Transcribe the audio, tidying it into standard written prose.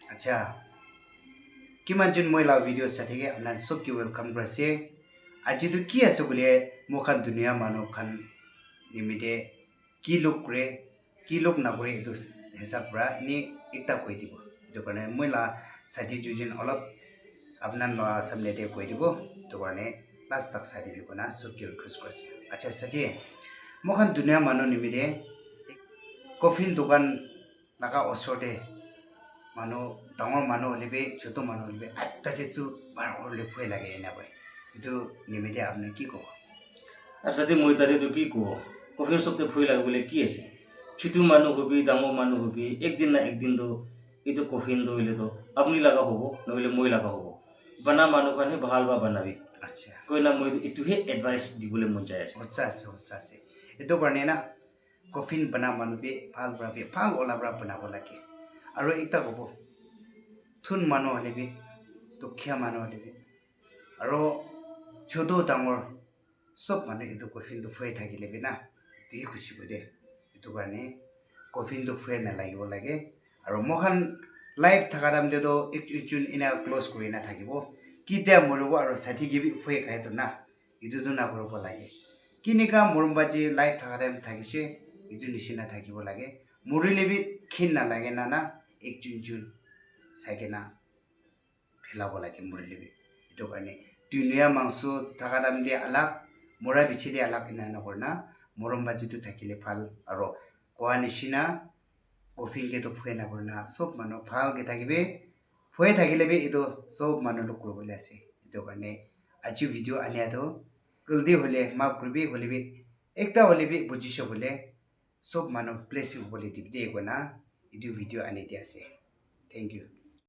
আচ্ছা কিমান জন মহিলা ভিডিও সাথে আপনার সবকে ওয়েলকাম করছে আজি তো কি আছে বলে মোখান দুনিয়া মানুষ খান নিমিতে কি লোক করে কি লোক না করে এটা হিসাব করা ইনি একটা কই দিব এটা কারণে মহিলা সাথে দুজন অলপ আপনার সামনে দিয়ে কই দিব তো কারণে লাস্ট তক সাথে বিকোনা সবকে রিকোয়েস্ট করছে আচ্ছা সাথে মোখান দুনিয়া মানুষ নিমিতে কফিন দোকান লাগা অসরে মানুহ ডাঙৰ মানুহ হ'লে ছোট মানুহ হ'লে আটাইতো বাৰ হ'লে ভয় লাগে এনেকৈ এইটো নিমিতে আপুনি কি ক'ব আচ্ছা মই তাতে তো কি কব কফির সবতে ভয় লাগে বলে কি আছে ছোট মানুষ হবি ডাঙর মানুষ হবি একদিন না একদিন তো এই তো কফিন হইলে তো আপনি লাগা হব নহলে মই লাগা হব বানা মানুষ কানে ভাল বা বানাবি আচ্ছা কই না মই এইটোহে এডভাইস দিবলৈ মন যায় আছে সঁচা আছে এইটো কাৰণে না কফিন বনা মানুহ ভাল ওলাবৰা বনাব লাগে আৰু এটা ক'ব থুন মানুহ হ'লে দুখীয়া মানুহ হ'লে আৰু ছোট ডাঙৰ সব মানুহ এইটো কফিনটো ফুৱাই থাকিলে না এইটোহে খুচিব দে এইটো কাৰণে কফিনটো ফুৱাই নালাগিব লাগে আৰু মখান লাইফ থকা টাইমতেতো একজন এনে ক্ল'জ কৰি নাথাকিব কেতিয়া মৰিব আৰু ষাঠি গিবি ফুৱাই খাইতো না এইটোতো নকৰিব লাগে কিনিকা মৰমবাজি লাইফ থকা টাইম থাকিছে এইটো নিচিনা থাকিব লাগে মৰিলে ক্ষীণ নালাগে না একজন চাইকে না ফেলাব লাগে মৰিলে এইটো কাৰণে দুনিয়া মাংস থকা টাইম দিয়ে আলাপ মৰা বিচি দিয়ে আলাপ এনে নকৰ না মৰমবাজিটো থাকিলে ভাল আৰু কোৱা নিচিনা কফিনকেতো ফুৱাই নকৰ না চব মানুহ ভালকৈ থাকিবি ফুৱাই থাকিলে এইটো চব মানুহ লোক কৰিবলৈ আছে এইটো কাৰণে আজি ভিডিঅ' আনিয়াতো গলদি হ'লে মাফ কৰিবি হ'লে একটা হ'লে বুজিছ হ'লে সব মানুহ প্লেচিং হ'বলৈ দিবি দে না এইটো ভিডিঅ' আনি দিয়া আছে থেংক ইউ